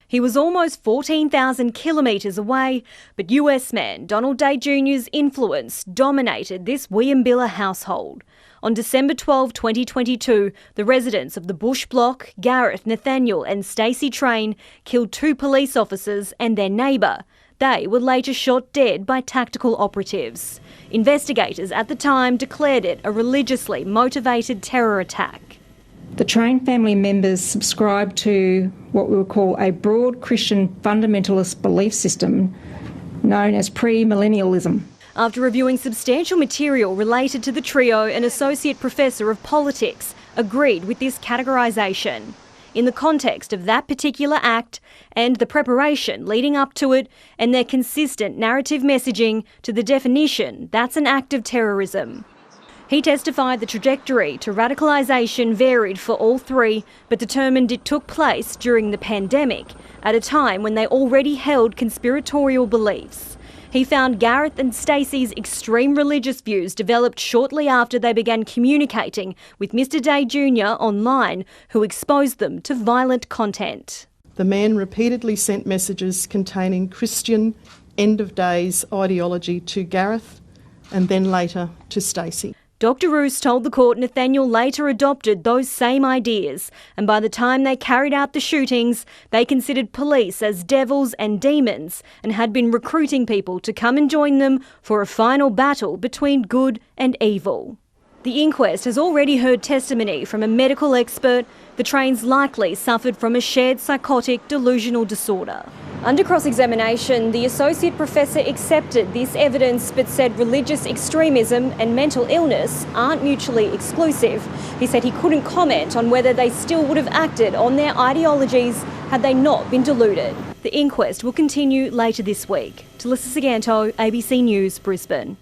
He was almost 14,000 kilometres away, but US man Donald Day Jr.'s influence dominated this Wieambilla household. On December 12, 2022, the residents of the Bush block, Gareth, Nathaniel and Stacey Train, killed 2 police officers and their neighbour. They were later shot dead by tactical operatives. Investigators at the time declared it a religiously motivated terror attack. The Train family members subscribed to what we would call a broad Christian fundamentalist belief system known as premillennialism. After reviewing substantial material related to the trio, an associate professor of politics agreed with this categorisation. In the context of that particular act and the preparation leading up to it and their consistent narrative messaging to the definition, that's an act of terrorism. He testified the trajectory to radicalisation varied for all 3, but determined it took place during the pandemic, at a time when they already held conspiratorial beliefs. He found Gareth and Stacey's extreme religious views developed shortly after they began communicating with Mr Day Jr. online, who exposed them to violent content. The man repeatedly sent messages containing Christian end-of-days ideology to Gareth and then later to Stacey. Dr Roos told the court Nathaniel later adopted those same ideas, and by the time they carried out the shootings, they considered police as devils and demons and had been recruiting people to come and join them for a final battle between good and evil. The inquest has already heard testimony from a medical expert. The Trains likely suffered from a shared psychotic delusional disorder. Under cross-examination, the associate professor accepted this evidence but said religious extremism and mental illness aren't mutually exclusive. He said he couldn't comment on whether they still would have acted on their ideologies had they not been deluded. The inquest will continue later this week. Talissa Saganto, ABC News, Brisbane.